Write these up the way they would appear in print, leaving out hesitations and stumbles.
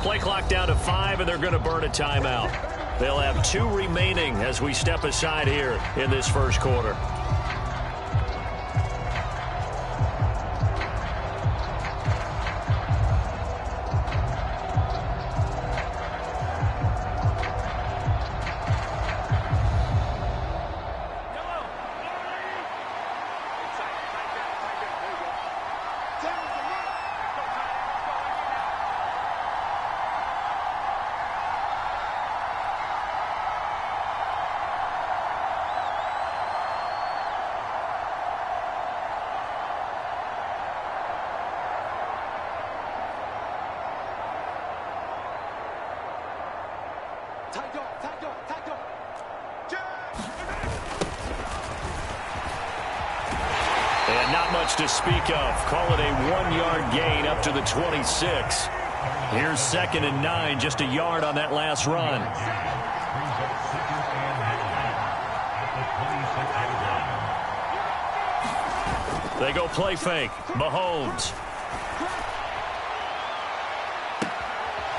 Play clock down to 5, and they're going to burn a timeout. They'll have 2 remaining as we step aside here in this first quarter. And not much to speak of. Call it a 1-yard gain up to the 26. Here's 2nd and 9, just a yard on that last run. They go play fake. Mahomes.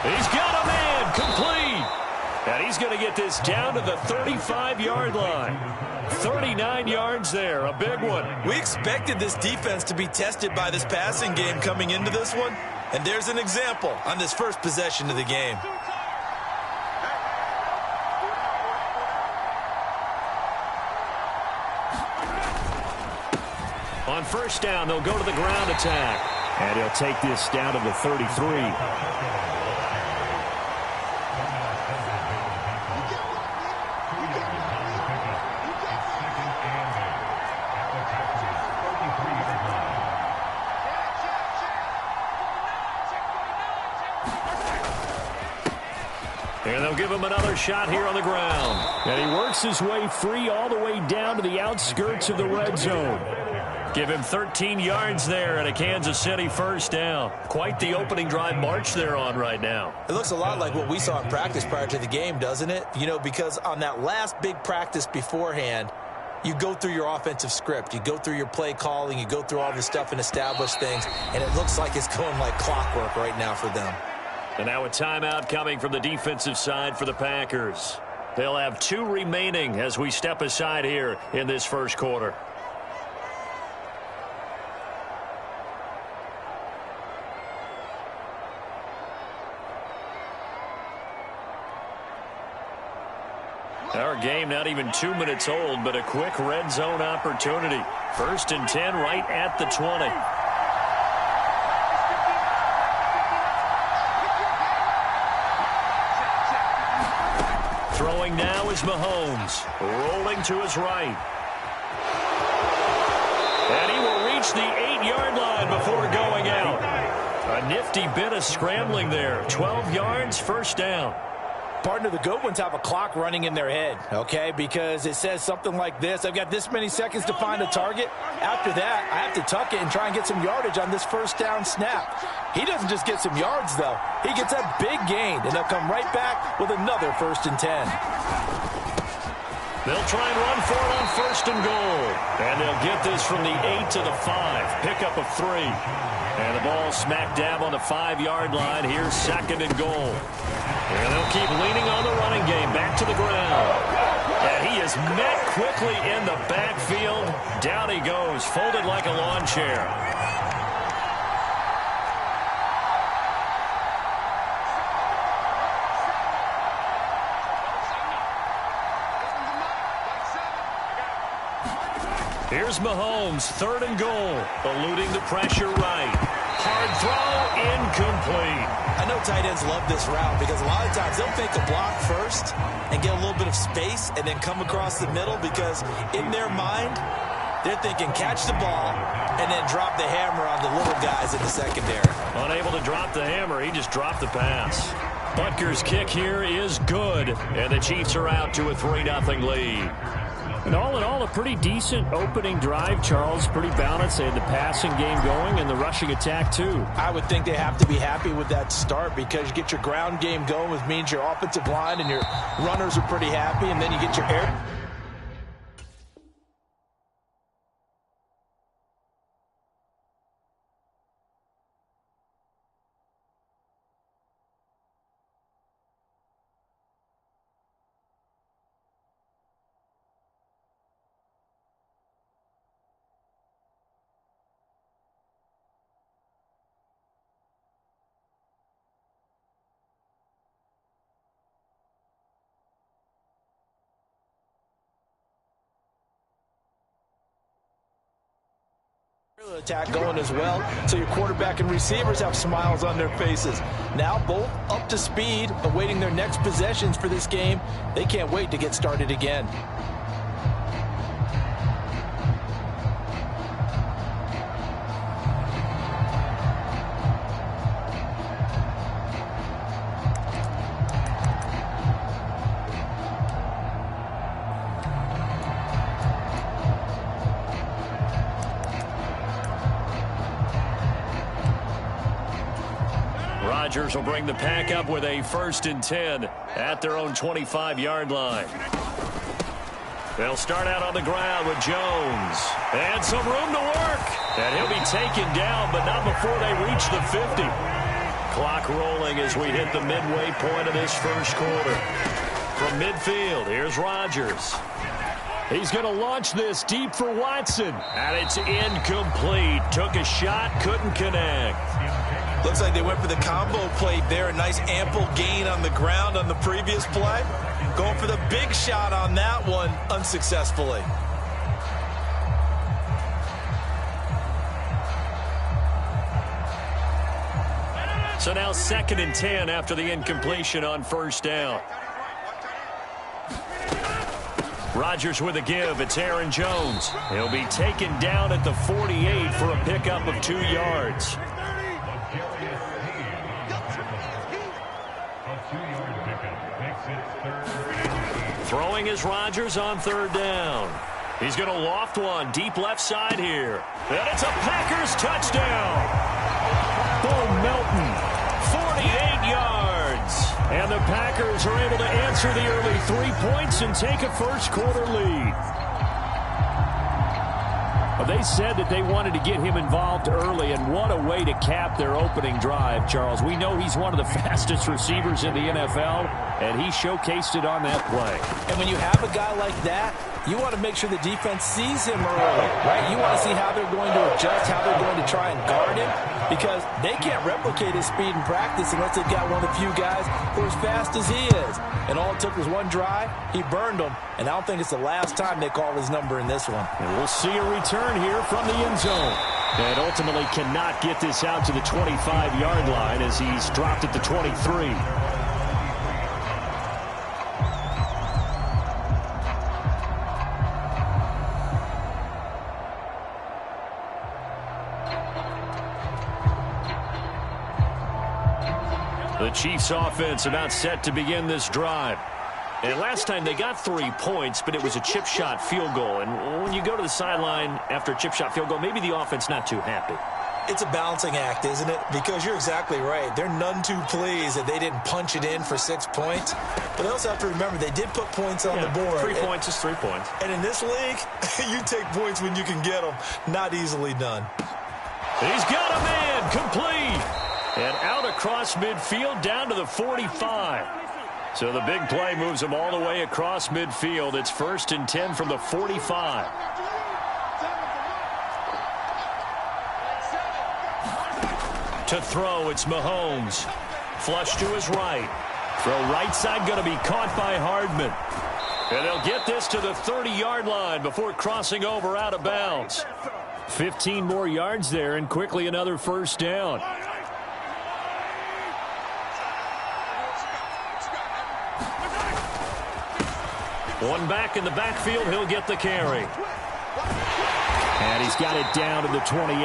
He's got a man. Complete. And he's going to get this down to the 35-yard line. 39 yards there, a big one. We expected this defense to be tested by this passing game coming into this one, and there's an example on this first possession of the game. On first down, they'll go to the ground attack. And he'll take this down to the 33. And they'll give him another shot here on the ground. And he works his way free all the way down to the outskirts of the red zone. Give him 13 yards there and a Kansas City first down. Quite the opening drive march they're on right now. It looks a lot like what we saw in practice prior to the game, doesn't it? You know, because on that last big practice beforehand, you go through your offensive script. You go through your play calling. You go through all this stuff and establish things. And it looks like it's going like clockwork right now for them. And now a timeout coming from the defensive side for the Packers. They'll have 2 remaining as we step aside here in this first quarter. Our game not even 2 minutes old, but a quick red zone opportunity. 1st and 10 right at the 20. Throwing now is Mahomes. Rolling to his right. And he will reach the 8-yard line before going out. A nifty bit of scrambling there. 12 yards, first down. Partner, the good ones have a clock running in their head, okay, because it says something like this. I've got this many seconds to find a target. After that, I have to tuck it and try and get some yardage on this first down snap. He doesn't just get some yards, though. He gets a big gain, and they'll come right back with another 1st and 10. They'll try and run for it on 1st and goal. And they'll get this from the 8 to the 5. Pickup of 3. And the ball smack dab on the 5-yard line. Here's 2nd and goal. And they'll keep leaning on the running game. Back to the ground. And he is met quickly in the backfield. Down he goes, folded like a lawn chair. Here's Mahomes, 3rd and goal. Eluding the pressure right. Hard throw, incomplete. I know tight ends love this route because a lot of times they'll fake a block first and get a little bit of space and then come across the middle because in their mind, they're thinking catch the ball and then drop the hammer on the little guys in the secondary. Unable to drop the hammer, he just dropped the pass. Butker's kick here is good, and the Chiefs are out to a 3-0 lead. And all in all, a pretty decent opening drive, Charles. Pretty balanced. They had the passing game going and the rushing attack, too. I would think they have to be happy with that start because you get your ground game going, which means your offensive line and your runners are pretty happy, and then you get your air. Attack going as well, so your quarterback and receivers have smiles on their faces. Now both up to speed, awaiting their next possessions for this game. They can't wait to get started again. Rodgers will bring the pack up with a 1st and 10 at their own 25-yard line. They'll start out on the ground with Jones. And some room to work. And he'll be taken down, but not before they reach the 50. Clock rolling as we hit the midway point of this first quarter. From midfield, here's Rodgers. He's going to launch this deep for Watson. And it's incomplete. Took a shot, couldn't connect. Looks like they went for the combo play there. A nice ample gain on the ground on the previous play. Going for the big shot on that one unsuccessfully. So now 2nd and 10 after the incompletion on 1st down. Rodgers with a give. It's Aaron Jones. He'll be taken down at the 48 for a pickup of 2 yards. Throwing is Rodgers on 3rd down. He's going to loft one deep left side here. And it's a Packers touchdown. Bo Melton, 48 yards. And the Packers are able to answer the early 3 points and take a first quarter lead. Well, they said that they wanted to get him involved early, and what a way to cap their opening drive, Charles. We know he's one of the fastest receivers in the NFL, and he showcased it on that play. And when you have a guy like that, you want to make sure the defense sees him early, right? You want to see how they're going to adjust, how they're going to try and guard him, because they can't replicate his speed in practice unless they've got one of the few guys who are as fast as he is. And all it took was one drive. He burned them, and I don't think it's the last time they call his number in this one. And we'll see a return here from the end zone. And ultimately cannot get this out to the 25-yard line as he's dropped at the 23. The Chiefs offense about set to begin this drive. And last time they got 3 points, but it was a chip shot field goal. And when you go to the sideline after a chip shot field goal, maybe the offense not too happy. It's a balancing act, isn't it? Because you're exactly right. They're none too pleased that they didn't punch it in for 6 points. But they also have to remember they did put points on the board. 3 points is 3 points. And in this league, you take points when you can get them. Not easily done. He's got a man complete. And out across midfield down to the 45. So the big play moves him all the way across midfield. It's 1st and 10 from the 45. To throw, it's Mahomes. Flush to his right. Throw right side going to be caught by Hardman. And they'll get this to the 30-yard line before crossing over out of bounds. 15 more yards there and quickly another 1st down. One back in the backfield, he'll get the carry. And he's got it down to the 28.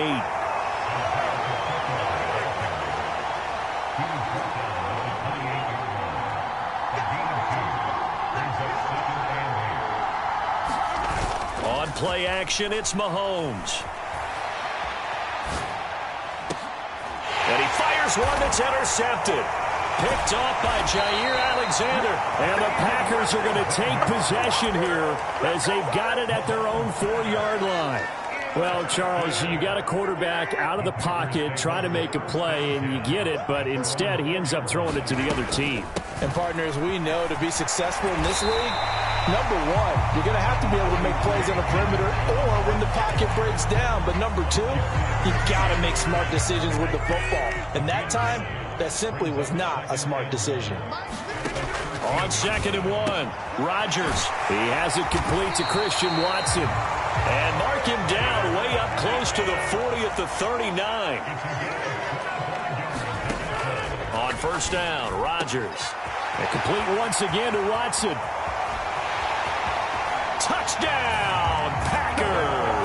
On play action, it's Mahomes. And he fires one that's intercepted. Picked off by Jair Alexander. And the Packers are going to take possession here as they've got it at their own 4-yard line. Well, Charles, you got a quarterback out of the pocket trying to make a play, and you get it, but instead he ends up throwing it to the other team. And, partners, we know to be successful in this league, number one, you're going to have to be able to make plays on the perimeter or when the pocket breaks down. But number two, you got to make smart decisions with the football. And that time, that simply was not a smart decision. On 2nd and 1, Rodgers. He has it complete to Christian Watson. And mark him down way up close to the 40 at the 39. On first down, Rodgers. And complete once again to Watson. Touchdown, Packers!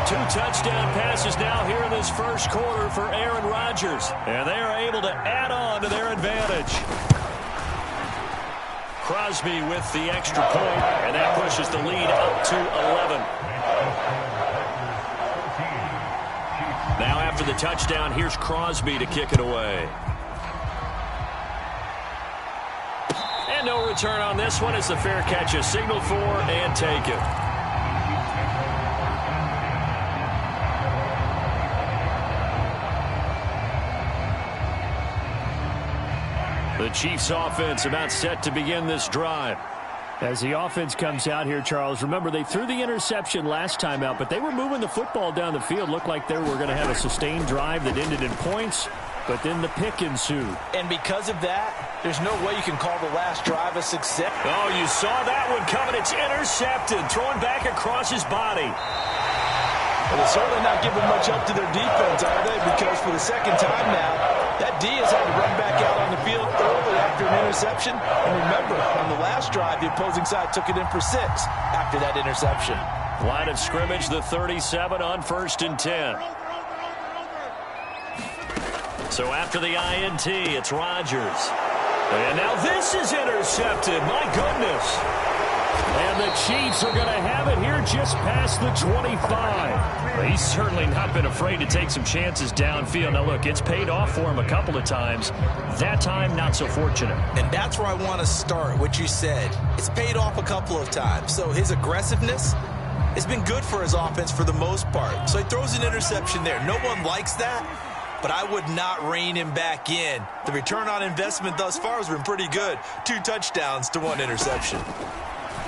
2 touchdown passes now here in this first quarter for Aaron Rodgers. And they are able to add on to their advantage. Crosby with the extra point, and that pushes the lead up to 11. Now after the touchdown, here's Crosby to kick it away. And no return on this one as the fair catch is signaled for and taken. The Chiefs offense about set to begin this drive. As the offense comes out here, Charles, remember they threw the interception last time out, but they were moving the football down the field. Looked like they were going to have a sustained drive that ended in points, but then the pick ensued. And because of that, there's no way you can call the last drive a success. Oh, you saw that one coming. It's intercepted, thrown back across his body. Well, they're certainly not giving much up to their defense, are they? Because for the second time now, that D has had to run back out on the field early after an interception. And remember, on the last drive, the opposing side took it in for 6 after that interception. Line of scrimmage, the 37 on 1st and 10. So after the INT, it's Rodgers. And now this is intercepted. My goodness. And the Chiefs are going to have it here just past the 25. He's certainly not been afraid to take some chances downfield. Now, look, it's paid off for him a couple of times. That time, not so fortunate. And that's where I want to start, what you said. It's paid off a couple of times. So his aggressiveness has been good for his offense for the most part. So he throws an interception there. No one likes that, but I would not rein him back in. The return on investment thus far has been pretty good. 2 touchdowns to 1 interception.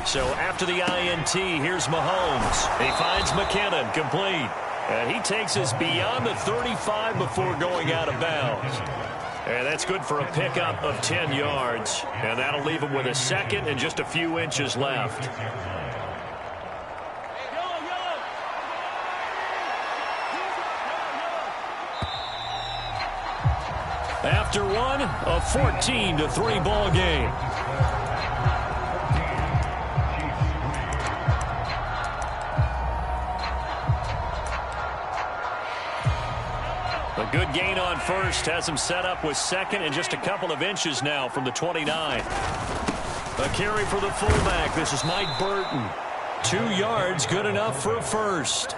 So after the INT, here's Mahomes. He finds McKinnon, complete. And he takes us beyond the 35 before going out of bounds. And that's good for a pickup of 10 yards. And that'll leave him with a second and just a few inches left. After one, a 14-3 ball game. A good gain on first has him set up with second and just a couple of inches now from the 29. A carry for the fullback. This is Mike Burton. 2 yards, good enough for a first.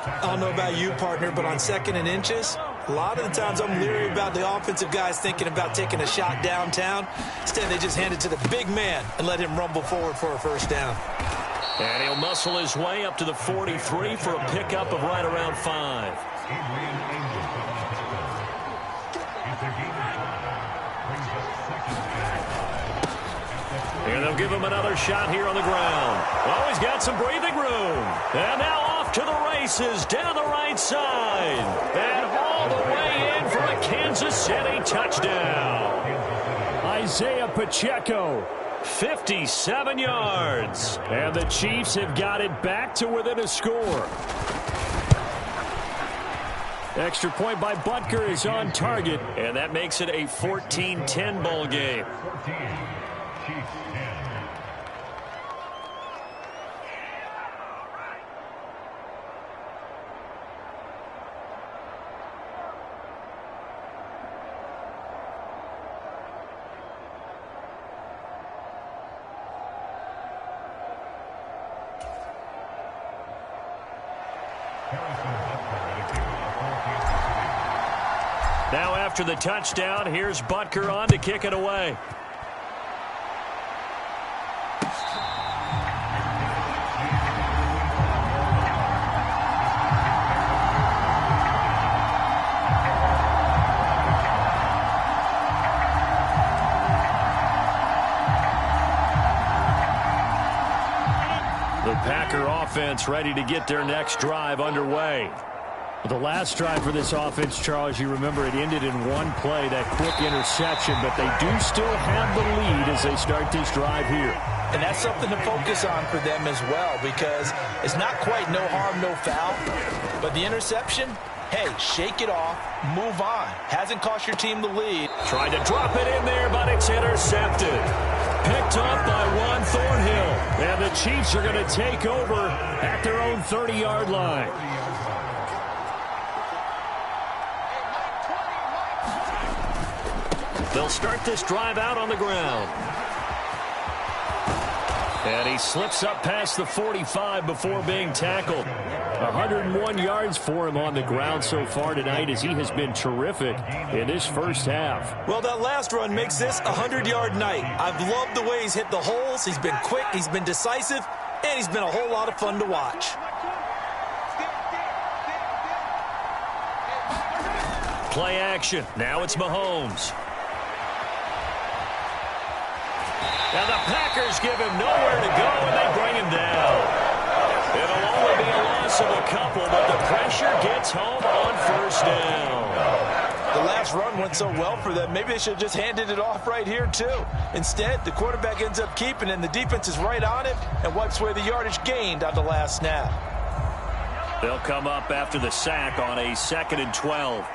I don't know about you, partner, but on 2nd and inches, a lot of the times I'm leery about the offensive guys thinking about taking a shot downtown. Instead, they just hand it to the big man and let him rumble forward for a first down. And he'll muscle his way up to the 43 for a pickup of right around 5. And they'll give him another shot here on the ground. Oh, he's got some breathing room. And now off to the races down the right side. And all the way in for a Kansas City touchdown. Isaiah Pacheco, 57 yards. And the Chiefs have got it back to within a score. Extra point by Butker is on target. And that makes it a 14-10 ball game. Now after the touchdown, here's Butker on to kick it away. The Packer offense ready to get their next drive underway. The last drive for this offense, Charles, you remember it ended in one play, that quick interception, but they do still have the lead as they start this drive here. And that's something to focus on for them as well, because it's not quite no harm, no foul. But the interception, hey, shake it off, move on. Hasn't cost your team the lead. Tried to drop it in there, but it's intercepted. Picked up by Juan Thornhill. And the Chiefs are going to take over at their own 30-yard line. They'll start this drive out on the ground. And he slips up past the 45 before being tackled. 101 yards for him on the ground so far tonight, as he has been terrific in his first half. Well, that last run makes this a 100-yard night. I've loved the way he's hit the holes. He's been quick, he's been decisive, and he's been a whole lot of fun to watch. Play action. Now it's Mahomes. And the Packers give him nowhere to go, and they bring him down. It'll only be a loss of a couple, but the pressure gets home on first down. The last run went so well for them, maybe they should have just handed it off right here, too. Instead, the quarterback ends up keeping it, and the defense is right on it and wipes away the yardage gained on the last snap. They'll come up after the sack on a 2nd and 12.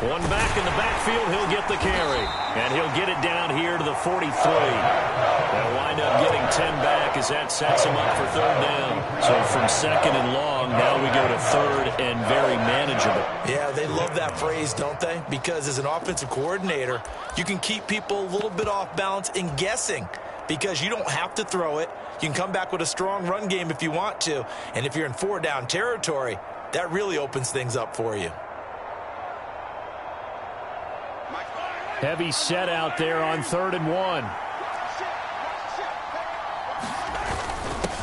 One back in the backfield, he'll get the carry. And he'll get it down here to the 43. They'll wind up getting 10 back as that sets him up for 3rd down. So from 2nd and long, now we go to 3rd and very manageable. Yeah, they love that phrase, don't they? Because as an offensive coordinator, you can keep people a little bit off balance and guessing, because you don't have to throw it. You can come back with a strong run game if you want to. And if you're in 4-down territory, that really opens things up for you. Heavy set out there on 3rd and 1.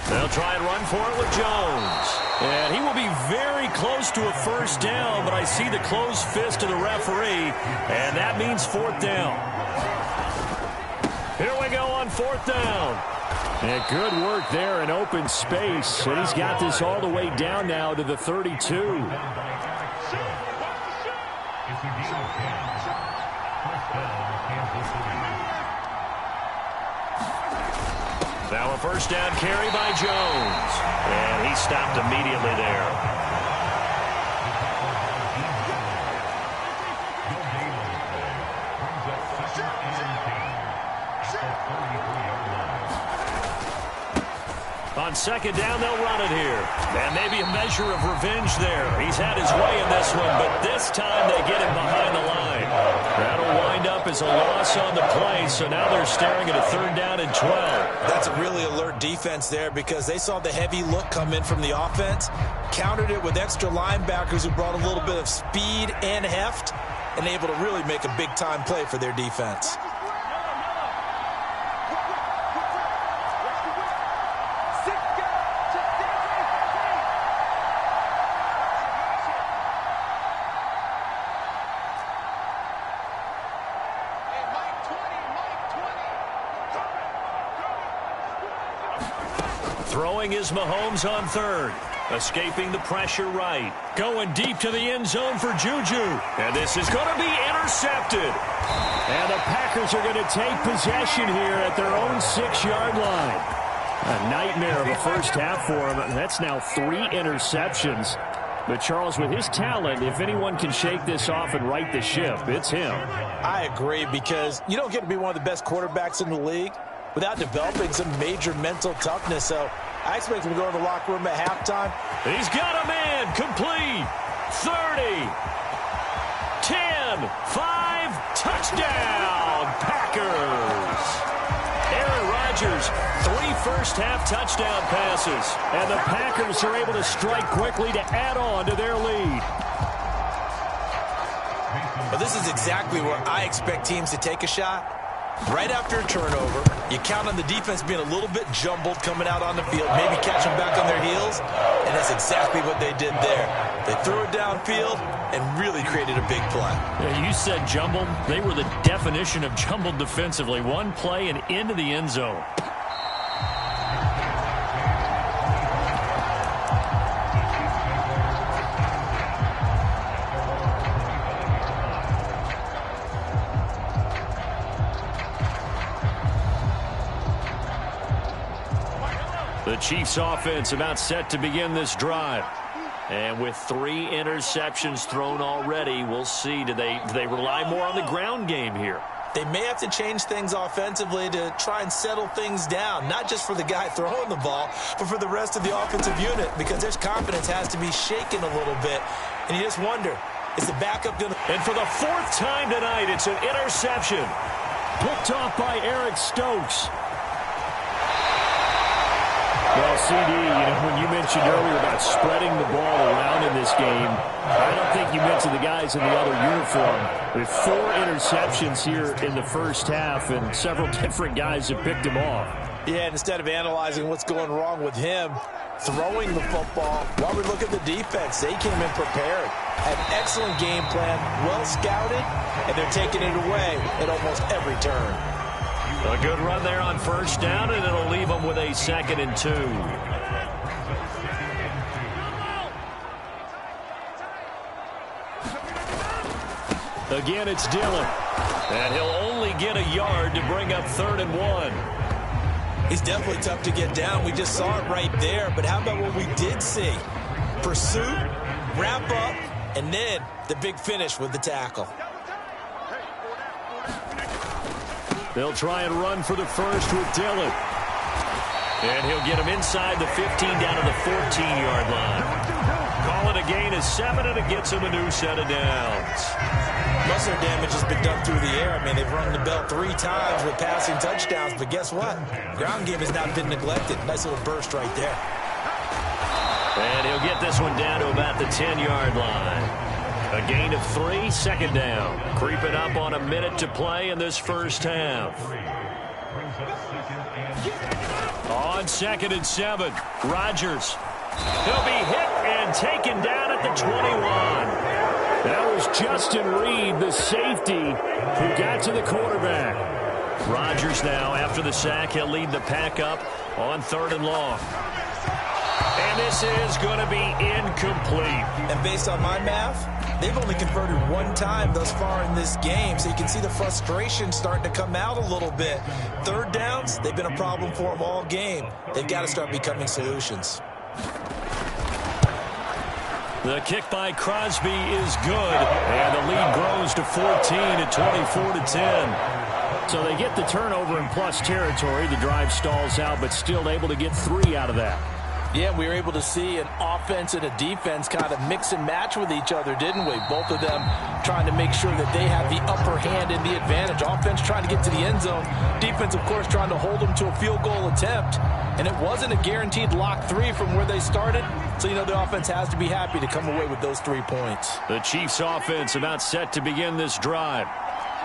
They'll try and run for it with Jones. And he will be very close to a 1st down, but I see the closed fist of the referee, and that means 4th down. Here we go on 4th down. And good work there in open space. And he's got this all the way down now to the 32. Now a 1st down carry by Jones. And he stopped immediately there. On 2nd down, they'll run it here. And maybe a measure of revenge there. He's had his way in this one, but this time they get him behind the line. That'll wind up as a loss on the play, so now they're staring at a 3rd down and 12. That's a really alert defense there, because they saw the heavy look come in from the offense, countered it with extra linebackers who brought a little bit of speed and heft, and able to really make a big-time play for their defense. Throwing is Mahomes on 3rd. Escaping the pressure right. Going deep to the end zone for Juju. And this is going to be intercepted. And the Packers are going to take possession here at their own 6-yard line. A nightmare of a first half for him. That's now 3 interceptions. But Charles, with his talent, if anyone can shake this off and right the ship, it's him. I agree, because you don't get to be one of the best quarterbacks in the league without developing some major mental toughness. So I expect him to go to the locker room at halftime. He's got a man. Complete. 30. 10. 5. Touchdown. Packers. Aaron Rodgers, 3 first-half touchdown passes. And the Packers are able to strike quickly to add on to their lead. Well, this is exactly where I expect teams to take a shot. Right after a turnover, you count on the defense being a little bit jumbled coming out on the field, maybe catch them back on their heels, and that's exactly what they did there. They threw it downfield and really created a big play. Yeah, you said jumbled. They were the definition of jumbled defensively. One play and into the end zone. The Chiefs offense about set to begin this drive. And with 3 interceptions thrown already, we'll see. Do they rely more on the ground game here? They may have to change things offensively to try and settle things down, not just for the guy throwing the ball, but for the rest of the offensive unit, because their confidence has to be shaken a little bit. And you just wonder, is the backup going to... And for the 4th time tonight, it's an interception. Picked off by Eric Stokes. Well, CD, when you mentioned earlier about spreading the ball around in this game, I don't think you mentioned the guys in the other uniform. With 4 interceptions here in the first half, and several different guys have picked him off. Yeah, and instead of analyzing what's going wrong with him, throwing the football, while we look at the defense, they came in prepared. Had an excellent game plan, well scouted, and they're taking it away at almost every turn. A good run there on first down, and it'll leave them with a 2nd and 2. Again, it's Dillon. And he'll only get a yard to bring up 3rd and 1. He's definitely tough to get down. We just saw it right there. But how about what we did see? Pursuit, wrap up, and then the big finish with the tackle. They'll try and run for the first with Dillon. And he'll get him inside the 15 down to the 14-yard line. Call it a gain of 7, and it gets him a new set of downs. Most of their damage has been done through the air. I mean, they've rung the bell 3 times with passing touchdowns, but guess what? Ground game has not been neglected. Nice little burst right there. And he'll get this one down to about the 10-yard line. A gain of 3, 2nd down. Creeping up on a minute to play in this first half. On 2nd and 7, Rodgers. He'll be hit and taken down at the 21. That was Justin Reed, the safety, who got to the quarterback. Rodgers now, after the sack, he'll lead the pack up on 3rd and long. And this is going to be incomplete. And based on my math, they've only converted 1 time thus far in this game, so you can see the frustration starting to come out a little bit. 3rd downs, they've been a problem for them all game. They've got to start becoming solutions. The kick by Crosby is good, and the lead grows to 14 at 24-10. So they get the turnover in plus territory. The drive stalls out, but still able to get 3 out of that. Yeah, we were able to see an offense and a defense kind of mix and match with each other, didn't we? Both of them trying to make sure that they have the upper hand and the advantage. Offense trying to get to the end zone. Defense, of course, trying to hold them to a field goal attempt. And it wasn't a guaranteed lock 3 from where they started. So, the offense has to be happy to come away with those 3 points. The Chiefs offense about set to begin this drive.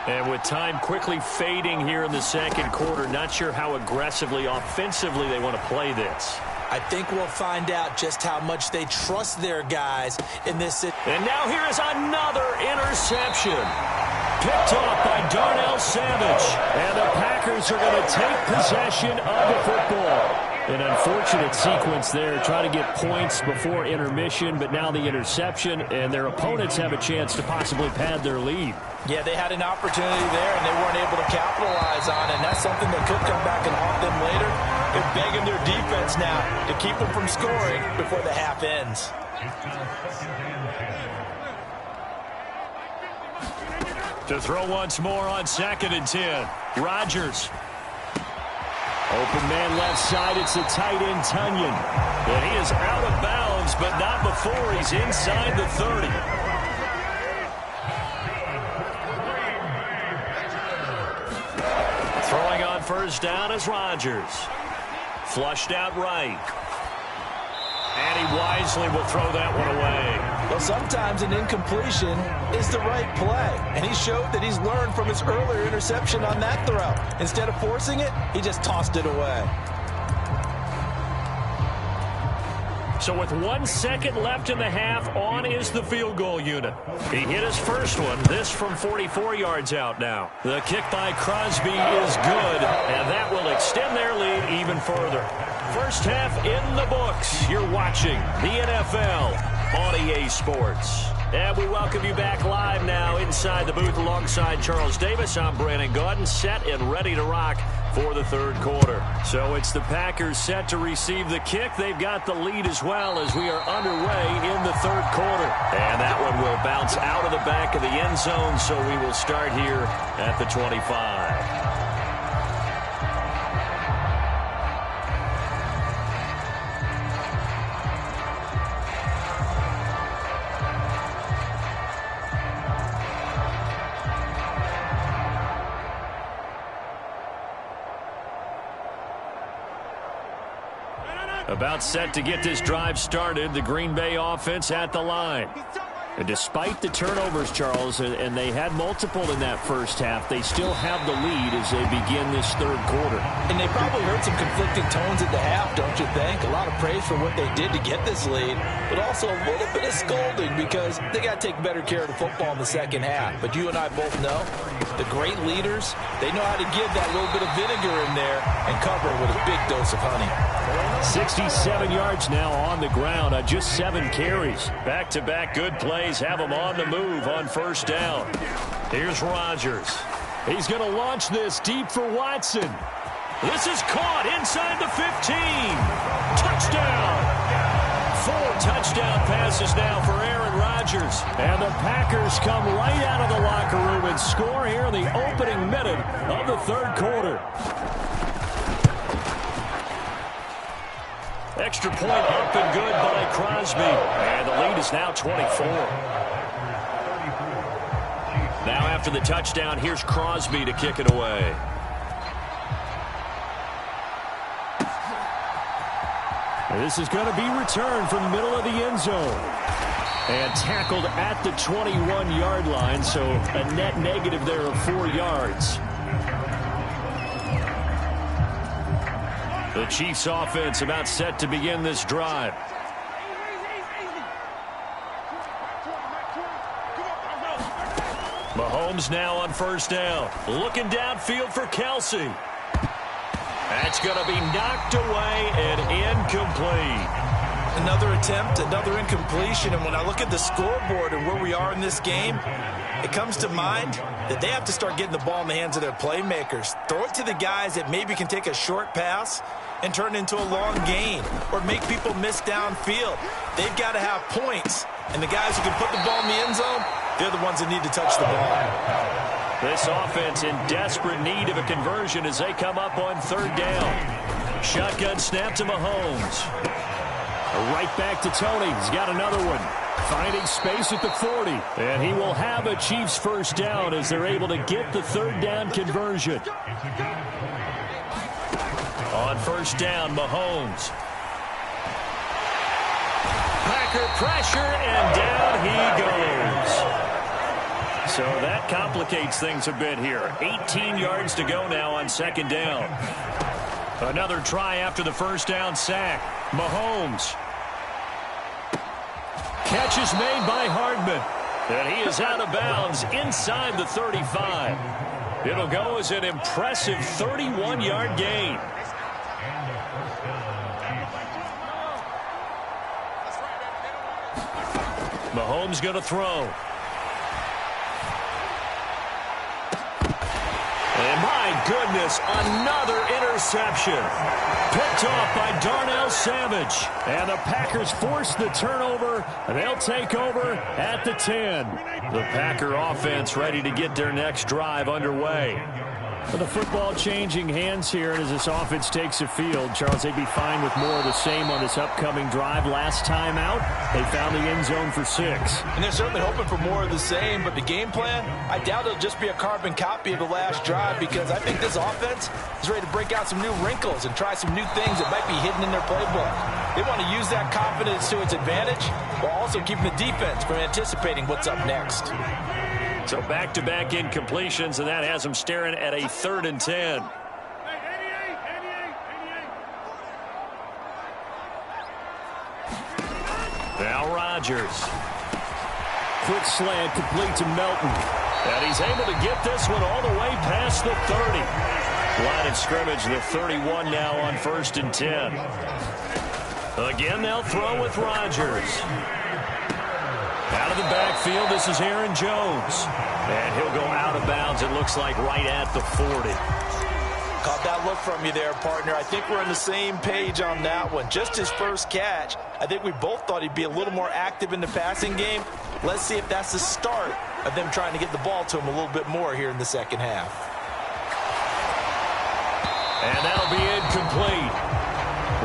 And with time quickly fading here in the 2nd quarter, not sure how aggressively, offensively they want to play this. I think we'll find out just how much they trust their guys in this. And now here is another interception. Picked off by Darnell Savage. And the Packers are going to take possession of the football. An unfortunate sequence there, trying to get points before intermission, but now the interception, and their opponents have a chance to possibly pad their lead. Yeah, they had an opportunity there, and they weren't able to capitalize on it, and that's something that could come back and haunt them later. They're begging their defense now to keep them from scoring before the half ends. To throw once more on 2nd and 10. Rodgers. Open man left side, it's the tight end, Tunyon. And he is out of bounds, but not before he's inside the 30. Throwing on first down is Rodgers. Flushed out right. And he wisely will throw that one away. Well, sometimes an incompletion is the right play. And he showed that he's learned from his earlier interception on that throw. Instead of forcing it, he just tossed it away. So with 1 second left in the half, on is the field goal unit. He hit his first one, this from 44 yards out now. The kick by Crosby is good, and that will extend their lead even further. First half in the books. You're watching the NFL on EA Sports. And we welcome you back live now inside the booth alongside Charles Davis. I'm Brandon Gaudin, set and ready to rock for the third quarter. So it's the Packers set to receive the kick. They've got the lead as well as we are underway in the third quarter. And that one will bounce out of the back of the end zone, so we will start here at the 25. About set to get this drive started, the Green Bay offense at the line. And despite the turnovers, Charles, and they had multiple in that first half, they still have the lead as they begin this third quarter. And they probably heard some conflicting tones at the half, don't you think? A lot of praise for what they did to get this lead, but also a little bit of scolding because they got to take better care of the football in the second half. But you and I both know the great leaders, they know how to give that little bit of vinegar in there and cover it with a big dose of honey. 67 yards now on the ground on just 7 carries. Back-to-back good plays have him on the move on first down. Here's Rodgers. He's going to launch this deep for Watson. This is caught inside the 15. Touchdown. 4 touchdown passes now for Aaron Rodgers. And the Packers come right out of the locker room and score here in the opening minute of the third quarter. Extra point up and good by Crosby. And the lead is now 24. Now after the touchdown, here's Crosby to kick it away. And this is going to be returned from the middle of the end zone. And tackled at the 21-yard line, so a net negative there of 4 yards. The Chiefs offense about set to begin this drive. Mahomes now on first down. Looking downfield for Kelsey. That's going to be knocked away and incomplete. Another attempt, another incompletion, and when I look at the scoreboard and where we are in this game, it comes to mind that they have to start getting the ball in the hands of their playmakers. Throw it to the guys that maybe can take a short pass and turn it into a long gain or make people miss downfield. They've got to have points, and the guys who can put the ball in the end zone, they're the ones that need to touch the ball. This offense in desperate need of a conversion as they come up on third down. Shotgun snap to Mahomes. Right back to Tony. He's got another one. Finding space at the 40. And he will have a Chiefs first down as they're able to get the third down conversion. On first down, Mahomes. Packer pressure, and down he goes. So that complicates things a bit here. 18 yards to go now on second down. Another try after the first down sack. Mahomes. Catch is made by Hardman. And he is out of bounds inside the 35. It'll go as an impressive 31-yard gain. Mahomes going to throw. And my goodness, another interception. Picked off by Darnell Savage. And the Packers force the turnover. They'll take over at the 10. The Packer offense ready to get their next drive underway. The football changing hands here, and as this offense takes the field, Charles, they'd be fine with more of the same on this upcoming drive. Last time out, they found the end zone for 6. And they're certainly hoping for more of the same, but the game plan, I doubt it'll just be a carbon copy of the last drive because I think this offense is ready to break out some new wrinkles and try some new things that might be hidden in their playbook. They want to use that confidence to its advantage while also keeping the defense from anticipating what's up next. So back-to-back incompletions, and that has them staring at a 3rd and 10. Now Rodgers. Quick slant complete to Melton. And he's able to get this one all the way past the 30. Line of scrimmage, the 31 now on 1st and 10. Again, they'll throw with Rodgers. Out of the backfield, this is Aaron Jones. And he'll go out of bounds, it looks like, right at the 40. Caught that look from you there, partner. I think we're on the same page on that one. Just his first catch. I think we both thought he'd be a little more active in the passing game. Let's see if that's the start of them trying to get the ball to him a little bit more here in the second half. And that'll be incomplete.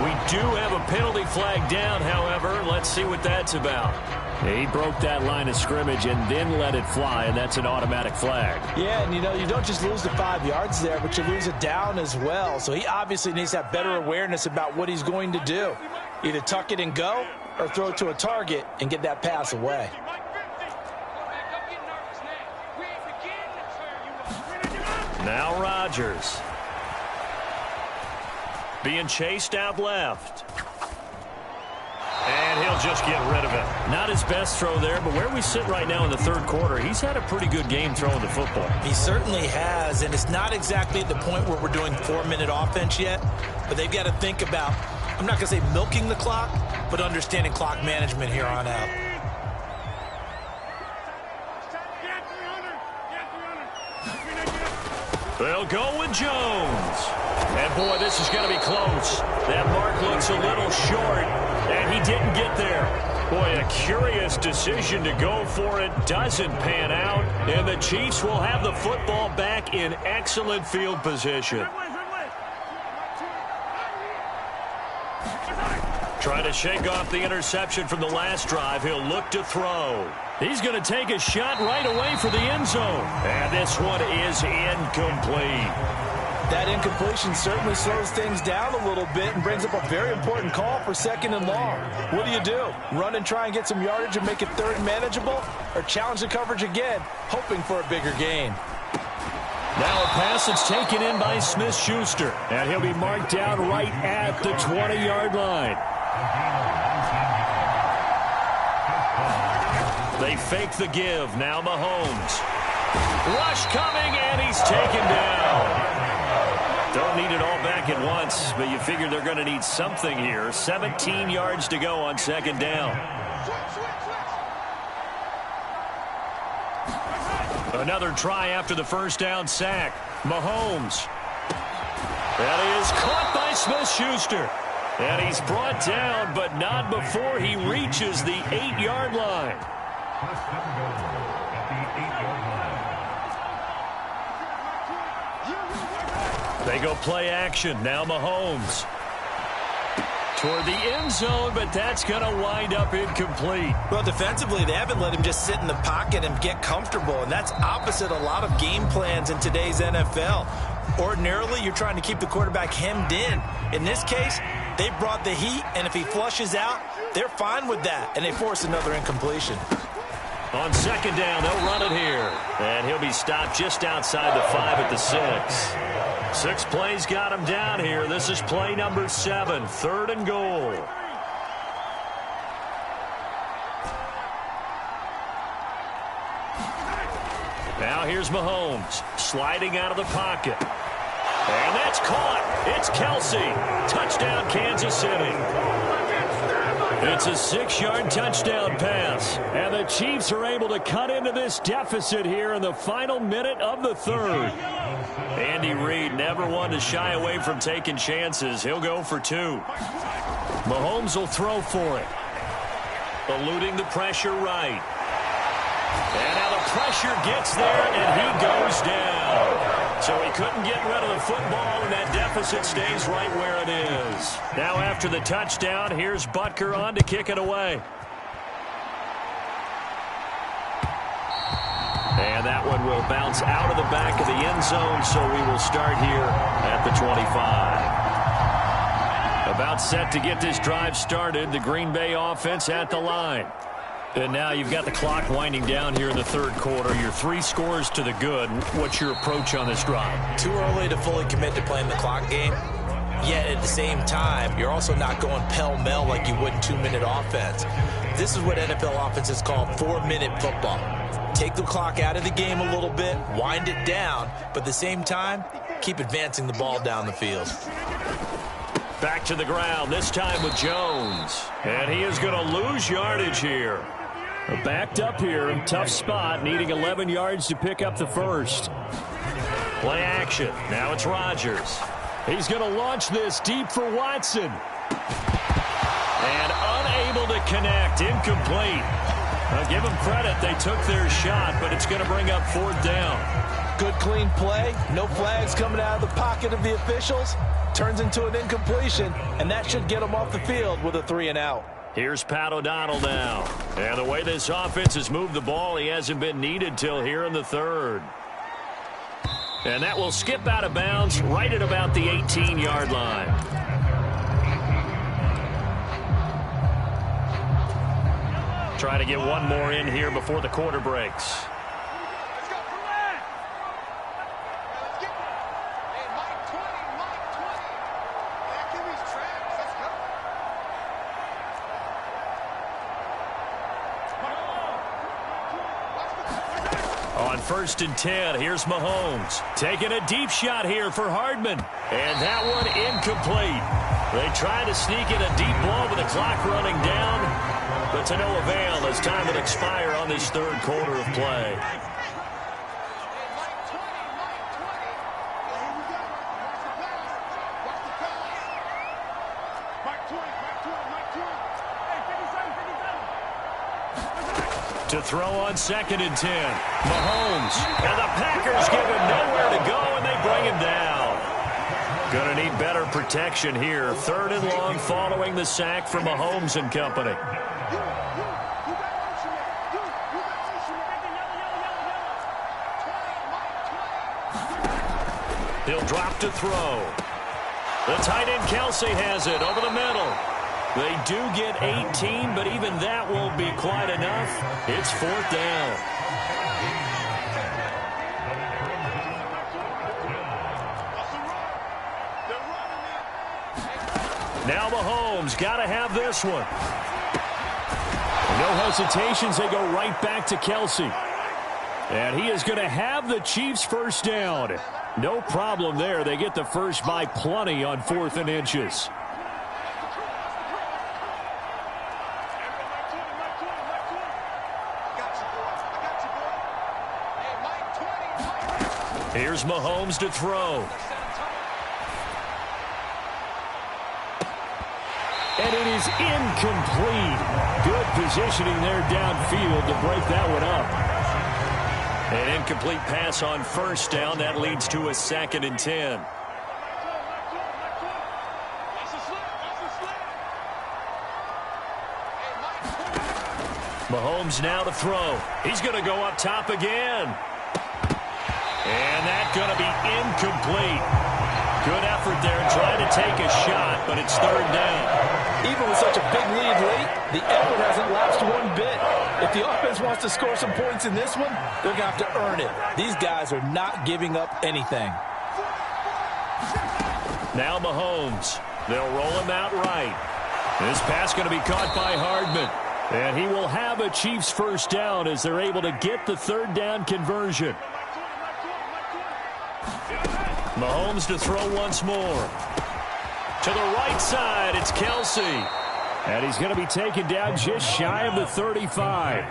We do have a penalty flag down, however. Let's see what that's about. He broke that line of scrimmage and then let it fly, and that's an automatic flag. Yeah, and you don't just lose the 5 yards there, but you lose it down as well. So he obviously needs to have better awareness about what he's going to do. Either tuck it and go or throw it to a target and get that pass away. Now Rodgers. Being chased out left. And he'll just get rid of it. Not his best throw there, but where we sit right now in the third quarter, he's had a pretty good game throwing the football. He certainly has, and it's not exactly at the point where we're doing 4-minute offense yet, but they've got to think about, I'm not going to say milking the clock, but understanding clock management here on out. They'll go with Jones. And, boy, this is going to be close. That mark looks a little short, and he didn't get there. Boy, a curious decision to go for it. Doesn't pan out, and the Chiefs will have the football back in excellent field position. Trying to shake off the interception from the last drive. He'll look to throw. He's going to take a shot right away for the end zone. And this one is incomplete. That incompletion certainly slows things down a little bit and brings up a very important call for 2nd and long. What do? Run and try and get some yardage and make it third and manageable? Or challenge the coverage again, hoping for a bigger gain? Now a pass that's taken in by Smith-Schuster. And he'll be marked down right at the 20-yard line. They fake the give. Now Mahomes. Rush coming, and he's taken down. Don't need it all back at once, but you figure they're going to need something here. 17 yards to go on 2nd down. Another try after the first down sack. Mahomes. That is caught by Smith-Schuster. And he's brought down, but not before he reaches the 8-yard line. They go play action. Now Mahomes. Toward the end zone, but that's going to wind up incomplete. Well, defensively, they haven't let him just sit in the pocket and get comfortable, and that's opposite a lot of game plans in today's NFL. Ordinarily, you're trying to keep the quarterback hemmed in. In this case, they brought the heat, and if he flushes out, they're fine with that, and they force another incompletion. On 2nd down, they'll run it here. And he'll be stopped just outside the 5 at the 6. 6 plays got him down here. This is play number 7, 3rd and goal. Now here's Mahomes sliding out of the pocket. And that's caught. It's Kelsey. Touchdown, Kansas City. It's a 6-yard touchdown pass. And the Chiefs are able to cut into this deficit here in the final minute of the 3rd. Andy Reid never one to shy away from taking chances. He'll go for 2. Mahomes will throw for it. Eluding the pressure right. And now the pressure gets there, and he goes down. So he couldn't get rid of the football, and that deficit stays right where it is. Now after the touchdown, here's Butker on to kick it away. And that one will bounce out of the back of the end zone, so we will start here at the 25. About set to get this drive started, the Green Bay offense at the line. And now you've got the clock winding down here in the 3rd quarter. You're 3 scores to the good. What's your approach on this drive? Too early to fully commit to playing the clock game. Yet at the same time, you're also not going pell-mell like you would in 2-minute offense. This is what NFL offenses call 4-minute football. Take the clock out of the game a little bit, wind it down, but at the same time, keep advancing the ball down the field. Back to the ground, this time with Jones. And he is going to lose yardage here. Backed up here, tough spot, needing 11 yards to pick up the first. Play action. Now it's Rodgers. He's going to launch this deep for Watson. And unable to connect. Incomplete. I'll give them credit. They took their shot, but it's going to bring up fourth down. Good, clean play. No flags coming out of the pocket of the officials. Turns into an incompletion, and that should get them off the field with a 3-and-out. Here's Pat O'Donnell now. And the way this offense has moved the ball, he hasn't been needed till here in the third. And that will skip out of bounds right at about the 18-yard line. Try to get one more in here before the quarter breaks. On 1st and 10, here's Mahomes. Taking a deep shot here for Hardman. And that one incomplete. They try to sneak in a deep ball with the clock running down, but to no avail as time will expire on this third quarter of play. To throw on 2nd and 10. Mahomes. And the Packers give him nowhere to go, and they bring him down. Going to need better protection here. 3rd and long following the sack from Mahomes and company. He'll drop to throw. The tight end Kelsey has it over the middle. They do get 18, but even that won't be quite enough. It's 4th down. Now Mahomes got to have this one. No hesitations. They go right back to Kelsey. And he is going to have the Chiefs first down. No problem there. They get the first by plenty on 4th and inches. Here's Mahomes to throw. And it is incomplete. Good positioning there downfield to break that one up. An incomplete pass on 1st down. That leads to a 2nd and 10. Mahomes now to throw. He's going to go up top again. And that's going to be incomplete. Good effort there trying to take a shot, but it's 3rd down. Even with such a big lead late, the effort hasn't lapsed one bit. If the offense wants to score some points in this one, they're going to have to earn it. These guys are not giving up anything. Now Mahomes. They'll roll him out right. This pass going to be caught by Hardman. And he will have a Chiefs first down as they're able to get the 3rd down conversion. Mahomes to throw once more. To the right side, it's Kelsey. And he's going to be taken down just shy of the 35.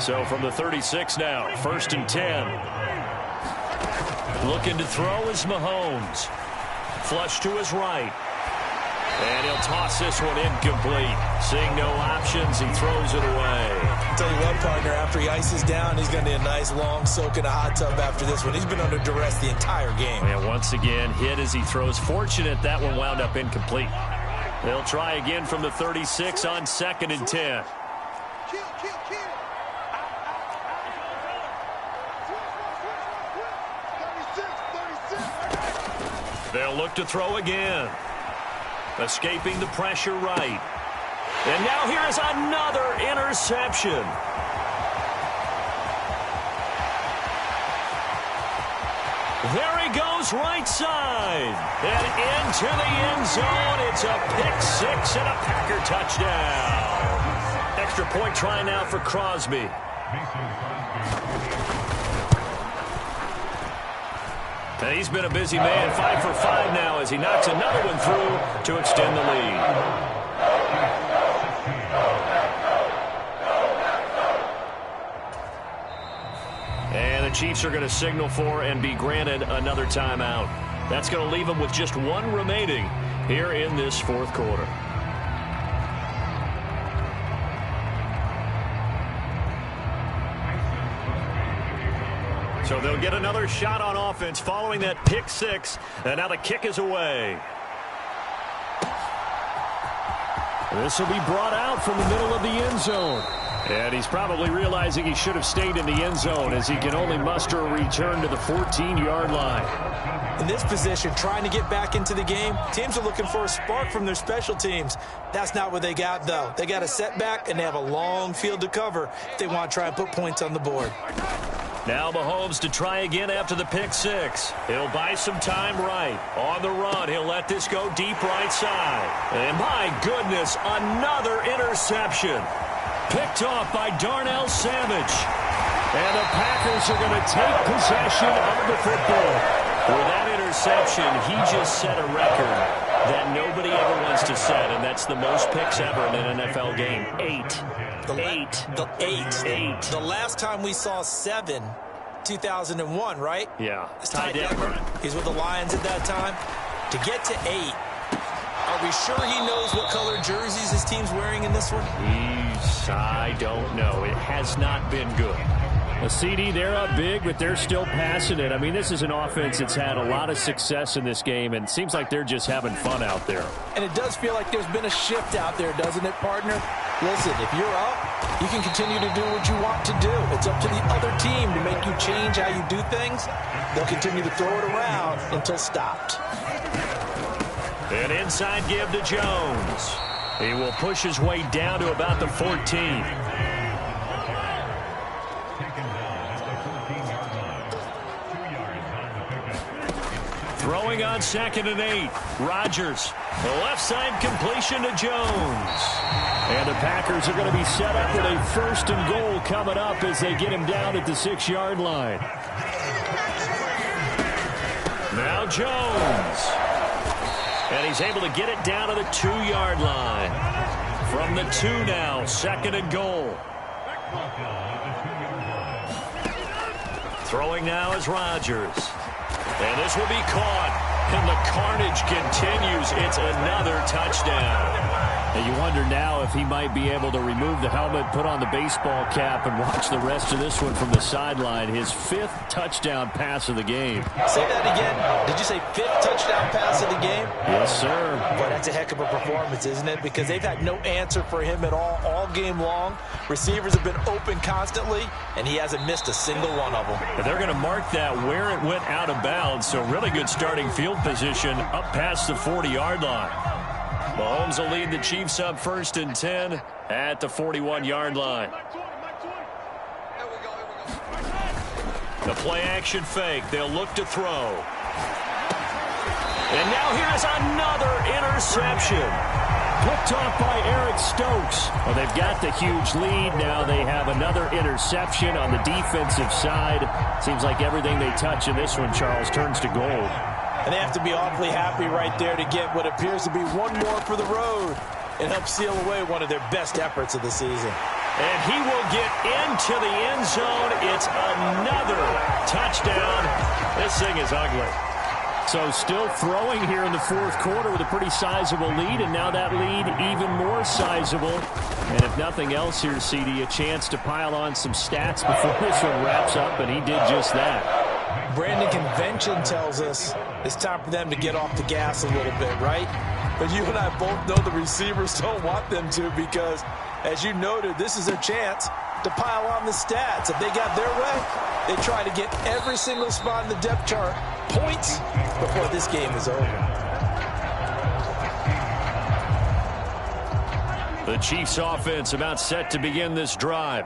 So from the 36 now, 1st and 10. Looking to throw is Mahomes. Flush to his right. And he'll toss this one incomplete. Seeing no options, he throws it away. I'll tell you what, partner, after he ices down, he's going to need a nice long soak in a hot tub after this one. He's been under duress the entire game. And once again, hit as he throws. Fortunate that one wound up incomplete. They'll try again from the 36 on 2nd and 10. They'll look to throw again. Escaping the pressure right. And now here is another interception. There he goes right side. And into the end zone. It's a pick-6 and a Packer touchdown. Extra point try now for Crosby. And he's been a busy man, 5 for 5 now as he knocks another one through to extend the lead. Chiefs are going to signal for and be granted another timeout. That's going to leave them with just one remaining here in this fourth quarter. So they'll get another shot on offense following that pick six. And now the kick is away. This will be brought out from the middle of the end zone. And he's probably realizing he should have stayed in the end zone as he can only muster a return to the 14-yard line. In this position, trying to get back into the game, teams are looking for a spark from their special teams. That's not what they got, though. They got a setback, and they have a long field to cover if they want to try and put points on the board. Now Mahomes to try again after the pick six. He'll buy some time right. On the run, he'll let this go deep right side. And my goodness, another interception. Picked off by Darnell Savage. And the Packers are going to take possession of the football. With that interception, he just set a record that nobody ever wants to set, and that's the most picks ever in an NFL game. Eight. The last time we saw 7, 2001, right? Yeah. Ty Detmer. He's with the Lions at that time. To get to 8, are we sure he knows what color jerseys his team's wearing in this one? I don't know. It has not been good. A CD, they're up big, but they're still passing it. I mean, this is an offense that's had a lot of success in this game, and it seems like they're just having fun out there. And it does feel like there's been a shift out there, doesn't it, partner? Listen, if you're up, you can continue to do what you want to do. It's up to the other team to make you change how you do things. They'll continue to throw it around until stopped. An inside give to Jones. He will push his way down to about the 14. Throwing on 2nd and 8. Rodgers. The left side completion to Jones. And the Packers are going to be set up with a 1st and goal coming up as they get him down at the 6-yard line. Now Jones. And he's able to get it down to the 2-yard line. From the 2 now, 2nd and goal. Throwing now is Rodgers. And this will be caught. And the carnage continues. It's another touchdown. And you wonder now if he might be able to remove the helmet, put on the baseball cap, and watch the rest of this one from the sideline. His 5th touchdown pass of the game. Say that again. Did you say 5th touchdown pass of the game? Yes, sir. Boy, that's a heck of a performance, isn't it? Because they've had no answer for him at all game long. Receivers have been open constantly, and he hasn't missed a single one of them. And they're going to mark that where it went out of bounds, so really good starting field position up past the 40-yard line. Mahomes will lead the Chiefs up 1st and 10 at the 41-yard line. The play-action fake. They'll look to throw. And now here's another interception. Picked off by Eric Stokes. Well, they've got the huge lead. Now they have another interception on the defensive side. Seems like everything they touch in this one, Charles, turns to gold. And they have to be awfully happy right there to get what appears to be one more for the road and help seal away one of their best efforts of the season. And he will get into the end zone. It's another touchdown. This thing is ugly. So still throwing here in the 4th quarter with a pretty sizable lead, and now that lead even more sizable. And if nothing else here, CD, a chance to pile on some stats before this one wraps up, and he did just that. Brandon, convention tells us it's time for them to get off the gas a little bit, right? But you and I both know the receivers don't want them to because, as you noted, this is their chance to pile on the stats. If they got their way, they try to get every single spot in the depth chart points before this game is over. The Chiefs offense about set to begin this drive.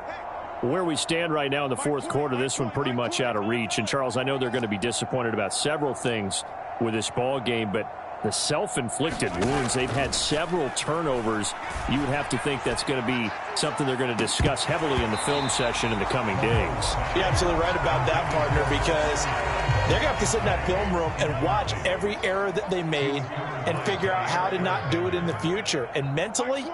Where we stand right now in the 4th quarter, this one pretty much out of reach. And, Charles, I know they're going to be disappointed about several things with this ball game, but the self-inflicted wounds, they've had several turnovers. You would have to think that's going to be something they're going to discuss heavily in the film session in the coming days. You're absolutely right about that, partner, because they're going to have to sit in that film room and watch every error that they made and figure out how to not do it in the future. And mentally,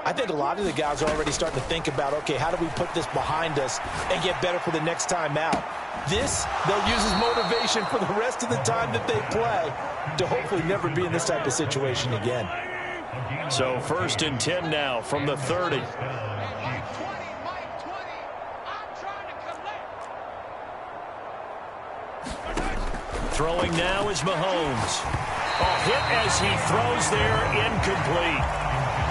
I think a lot of the guys are already starting to think about, okay, how do we put this behind us and get better for the next time out? This, they'll use as motivation for the rest of the time that they play to hopefully never be in this type of situation again. So 1st and 10 now from the 30. Throwing now is Mahomes. Hit as he throws there, incomplete.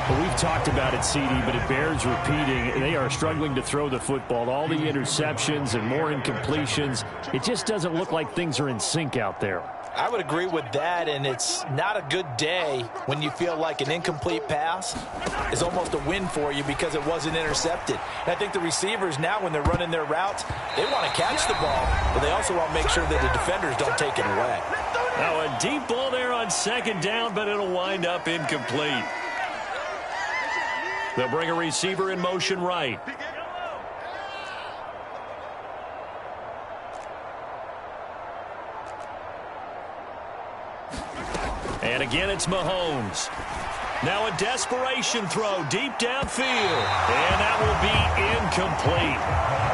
Well, we've talked about it, CD, but it bears repeating. They are struggling to throw the football. All the interceptions and more incompletions. It just doesn't look like things are in sync out there. I would agree with that, and it's not a good day when you feel like an incomplete pass is almost a win for you because it wasn't intercepted. And I think the receivers now, when they're running their routes, they want to catch the ball, but they also want to make sure that the defenders don't take it away. Now a deep ball there on 2nd down, but it'll wind up incomplete. They'll bring a receiver in motion right. And again, it's Mahomes. Now a desperation throw deep downfield. And that will be incomplete.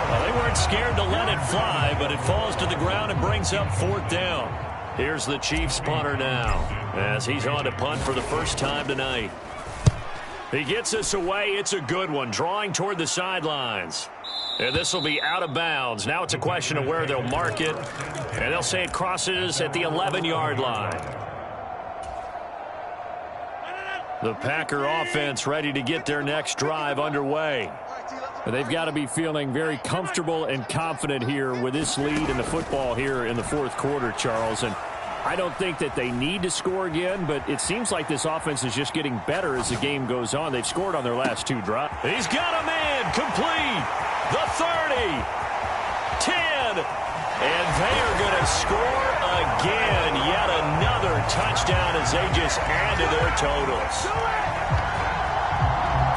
Well, they weren't scared to let it fly, but it falls to the ground and brings up 4th down. Here's the Chiefs punter now as he's on to punt for the first time tonight. He gets us away. It's a good one, drawing toward the sidelines. And this will be out of bounds. Now it's a question of where they'll mark it. And they'll say it crosses at the 11-yard line. The Packer offense ready to get their next drive underway. They've got to be feeling very comfortable and confident here with this lead in the football here in the 4th quarter, Charles. And I don't think that they need to score again, but it seems like this offense is just getting better as the game goes on. They've scored on their last 2 drives. He's got a man complete. The 30. 10. And they are going to score again. Yet another touchdown as they just add to their totals.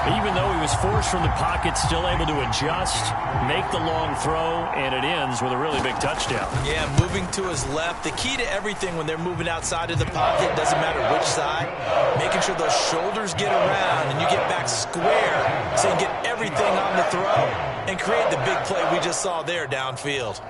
Even though he was forced from the pocket, still able to adjust, make the long throw, and it ends with a really big touchdown. Yeah, moving to his left. The key to everything when they're moving outside of the pocket, doesn't matter which side, making sure those shoulders get around and you get back square so you get everything on the throw and create the big play we just saw there downfield.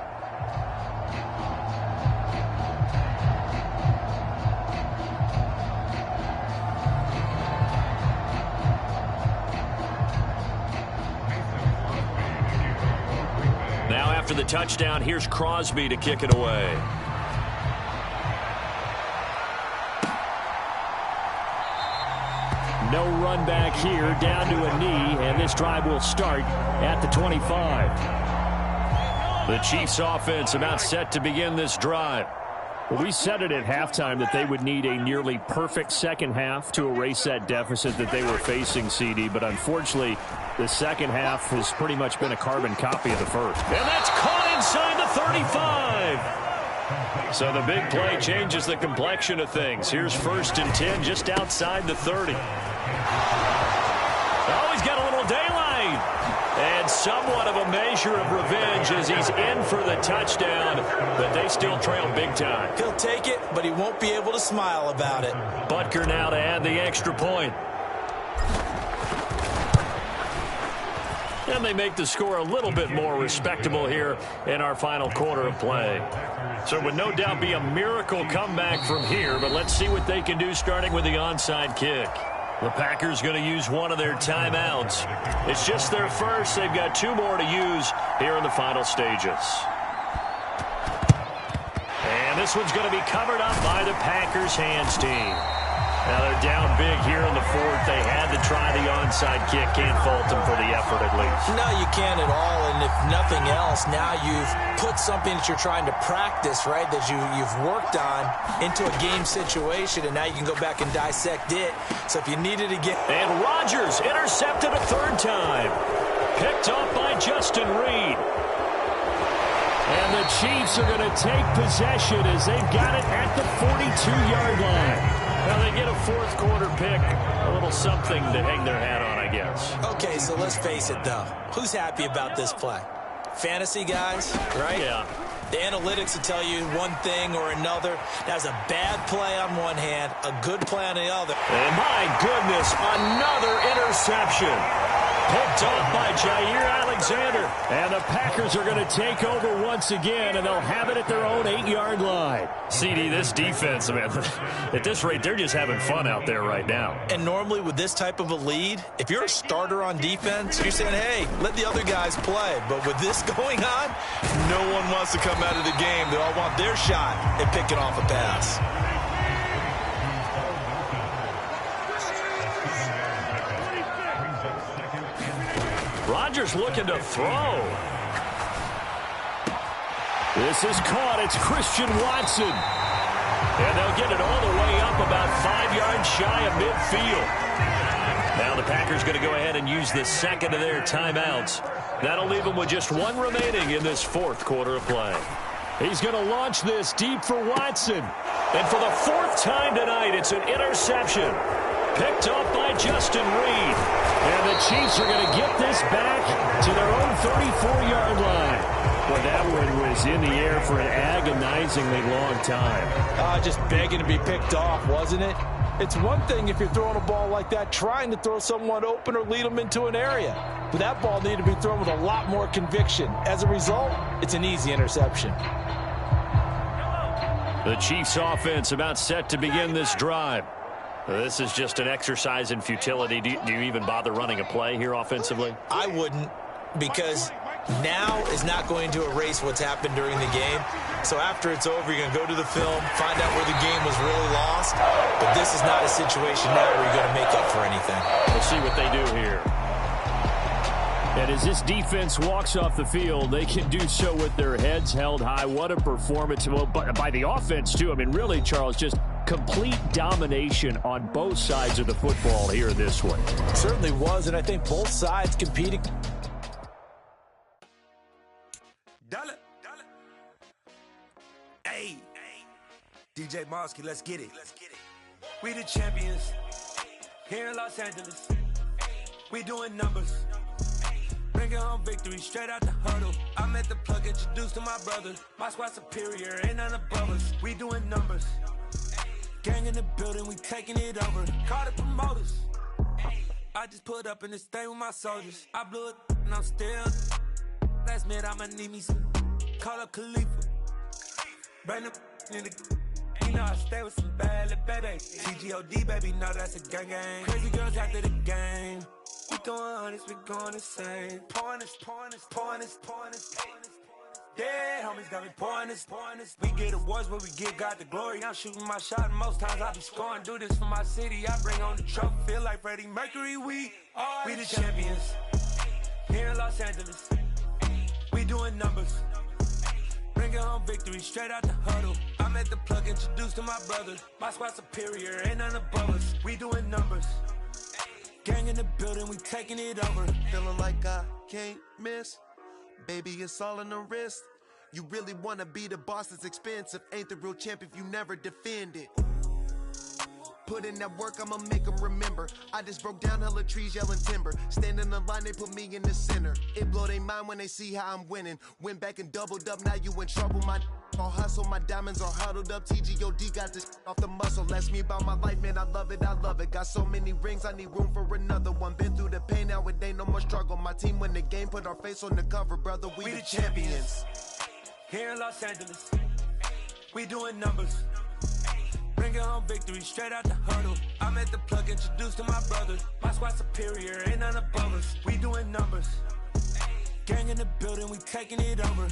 After the touchdown, here's Crosby to kick it away. No run back here, down to a knee, and this drive will start at the 25. The Chiefs offense about set to begin this drive. Well, we said it at halftime that they would need a nearly perfect second half to erase that deficit that they were facing, CD, but unfortunately, the second half has pretty much been a carbon copy of the first. And that's caught inside the 35. So the big play changes the complexion of things. Here's 1st and 10 just outside the 30. Oh, he's got a little daylight. And somewhat of a measure of revenge as he's in for the touchdown, but they still trail big time. He'll take it, but he won't be able to smile about it. Butker now to add the extra point. And they make the score a little bit more respectable here in our final quarter of play. So it would no doubt be a miracle comeback from here, but let's see what they can do starting with the onside kick. The Packers going to use one of their timeouts. It's just their first. They've got 2 more to use here in the final stages. And this one's going to be covered up by the Packers hands team. Now they're down big here in the 4th. They had to try the onside kick. Can't fault them for the effort at least. No, you can't at all. And if nothing else, now you've put something that you're trying to practice, right, that you've worked on into a game situation, and now you can go back and dissect it. So if you need it again. And Rodgers intercepted a 3rd time. Picked up by Justin Reed. And the Chiefs are going to take possession as they've got it at the 42-yard line. Now they get a 4th quarter pick, a little something to hang their hat on, I guess. Okay, so let's face it, though. Who's happy about this play? Fantasy guys, right? Yeah. The analytics will tell you one thing or another. That's a bad play on one hand, a good play on the other. And my goodness, another interception. Picked off by Jair Alexander. And the Packers are going to take over once again, and they'll have it at their own 8-yard line. CD, this defense, man, at this rate, they're just having fun out there right now. And normally with this type of a lead, if you're a starter on defense, you're saying, hey, let the other guys play. But with this going on, no one wants to come out of the game. They all want their shot at picking off a pass. Rodgers looking to throw. This is caught. It's Christian Watson. And they'll get it all the way up about 5 yards shy of midfield. Now the Packers going to go ahead and use the second of their timeouts. That'll leave them with just one remaining in this fourth quarter of play. He's going to launch this deep for Watson. And for the fourth time tonight, it's an interception. Picked off by Justin Reed. And the Chiefs are going to get this back to their own 34-yard line. Well, that one was in the air for an agonizingly long time. Just begging to be picked off, wasn't it? It's one thing if you're throwing a ball like that, trying to throw someone open or lead them into an area. But that ball needed to be thrown with a lot more conviction. As a result, it's an easy interception. The Chiefs offense about set to begin this drive. This is just an exercise in futility. Do you even bother running a play here offensively? I wouldn't, because now is not going to erase what's happened during the game. So after it's over, you're going to go to the film, find out where the game was really lost. But this is not a situation now where you're going to make up for anything. We'll see what they do here. And as this defense walks off the field, they can do so with their heads held high. What a performance. Well, by the offense, too. I mean, really, Charles, just complete domination on both sides of the football here this one. Certainly was, and I think both sides competing. Hey, DJ Mosky, let's get it. We the champions here in Los Angeles. We doing numbers. Bringing home victory straight out the huddle. I'm at the plug, introduced to my brother. My squad superior, ain't none above us. We doing numbers. Gang in the building, we taking it over. Call the promoters. I just put up in this thing with my soldiers. I blew it and I'm still. Last minute, I'ma need me some. Call up Khalifa. Bring them in the. You know I stay with some bad little baby. TGOD, baby, no, that's a gang gang. Crazy girls after the game. We throwing hundreds, we going insane. Pouring this. Yeah, homies got me pouring this. We get awards, but we give God the glory. I'm shooting my shot, and most times I be scoring. Do this for my city, I bring on the trophy. Feel like Freddie Mercury, we the champions. Here in Los Angeles, we doing numbers. Bringing home victory straight out the huddle. I'm at the plug, introduced to my brother. My squad superior, ain't none above us. We doing numbers. Gang in the building, we taking it over. Feeling like I can't miss. Baby, it's all in the wrist. You really want to be the boss, it's expensive. Ain't the real champ if you never defend it. Put in that work, I'ma make them remember. I just broke down hella trees, yelling timber. Stand in the line, they put me in the center. It blow their mind when they see how I'm winning. Went back and doubled up, now you in trouble. My all hustle, my diamonds are huddled up. TGOD got this off the muscle. That's me about my life, man, I love it. Got so many rings, I need room for another one. Been through the pain, now it ain't no more struggle. My team win the game, put our face on the cover, brother. We the champions. Here in Los Angeles, we doing numbers. Bringing home victory straight out the huddle. I'm at the plug, introduced to my brother. My squad superior, ain't none above us. We doing numbers. Gang in the building, we taking it over.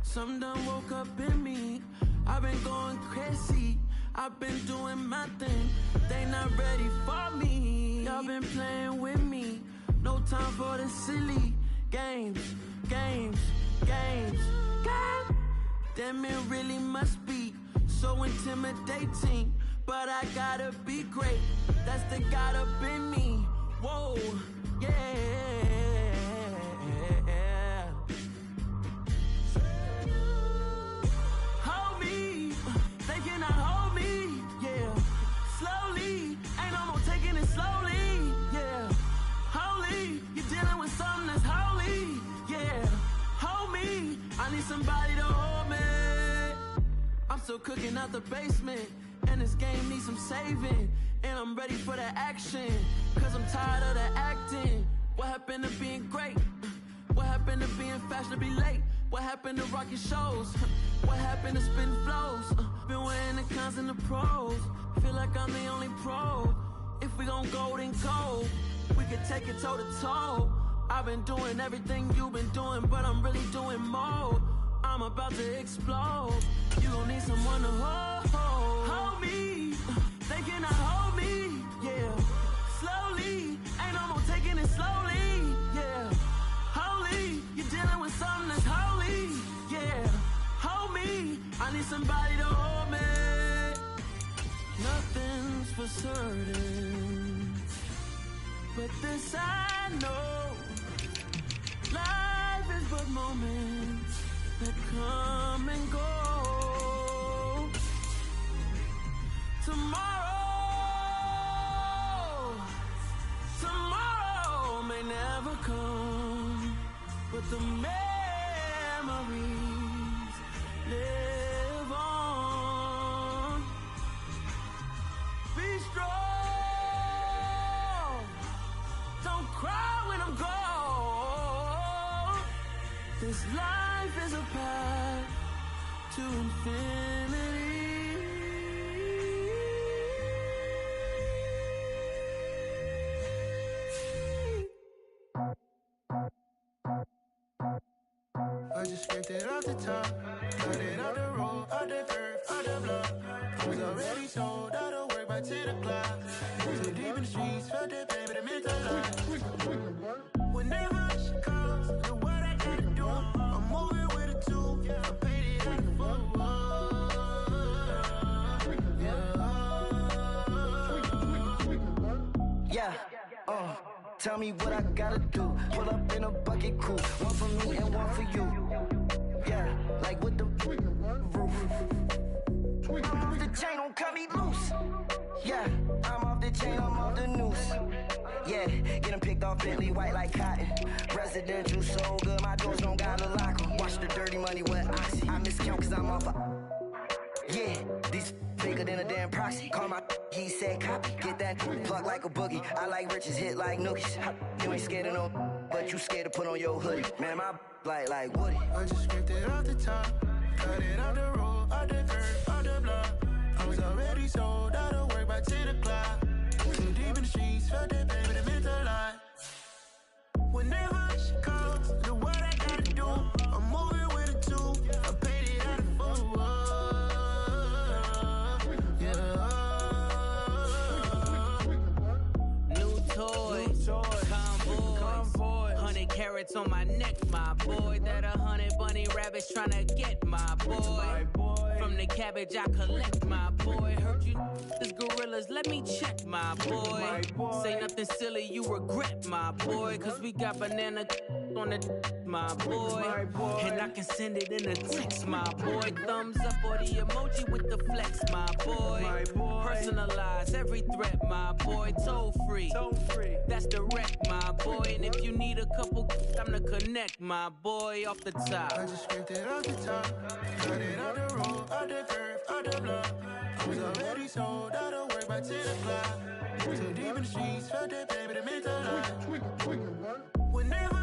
Some done woke up in me. I've been going crazy. I've been doing my thing. They not ready for me. Y'all been playing with me. No time for the silly games. Damn, it really must be so intimidating. But I gotta be great. That's the God up in me. Whoa, yeah. Hold me, they cannot hold me, yeah. Slowly, ain't no more taking it slowly, yeah. Holy, you're dealing with something that's holy, yeah. Hold me, I need somebody to hold me. I'm still cooking out the basement, and this game needs some saving. And I'm ready for the action, cause I'm tired of the acting. What happened to being great? What happened to being fashionably late? What happened to rocking shows? What happened to spitting flows? Been wearing the cons and the pros. Feel like I'm the only pro. If we gon' go, then go. We could take it toe to toe. I've been doing everything you've been doing, but I'm really doing more. I'm about to explode. You gon' need someone to hold me. They cannot hold me, yeah. Slowly, ain't no more taking it slowly, yeah. Holy, you're dealing with something that's holy, yeah. Hold me, I need somebody to hold me. Nothing's for certain, but this I know. Life is but moments that come and go. Tomorrow may never come, but the memories live on. Be strong, don't cry when I'm gone. This life is a path to infinity. I just scraped it off the top, cut it off the road, off the curve, off the block. I was already sold, out of work by 10 o'clock. Too deep in the streets, felt that pain, but it meant a lot. Whenever she calls, know what I gotta do. I'm moving with a two, I paid it out the full. Yeah, tell me what I gotta do. Pull up in a bucket crew, one for me and one for you. Yeah, like with the roof. I'm off the chain, don't cut me loose. Yeah, I'm off the chain, I'm off the noose. Yeah, getting picked off Bentley white like cotton. Residential so good, my doors don't gotta lock 'em. Watch the dirty money with oxy. I miscount cause I'm off a... Yeah, these bigger than a damn proxy. Call my he said copy. Get that plug like a boogie. I like riches, hit like nookies. You ain't scared of no, but you scared to put on your hoodie. Man, my like Woody. I just scraped it off the top, cut it off the road, off the curve, off the block. I was already sold, out of work by 10 o'clock. Too deep in the streets, felt that pain, but it meant a lot. Whenever she calls, know what I gotta do. I'm moving with a two, I paid it out of full. Convoy, 100 carats on my neck, my boy. That 100 bunny rabbits tryna get my boy. From the cabbage I collect, my boy. Heard you this gorillas, let me check, my boy. Say nothing silly, you regret, my boy. Cause we got banana on the my boy. And I can send it in a text, my boy. Thumbs up or the emoji with the flex, my boy. Personalize every threat, my boy. Toll free, that's direct, my boy. And if you need a couple, I'm to connect, my boy, off the top. I just scraped it off the top, cut it off the road, off the curve, off the block. I was already sold, out of work by 10 o'clock. Too deep in the streets, felt that pain, but it meant a lot. Whenever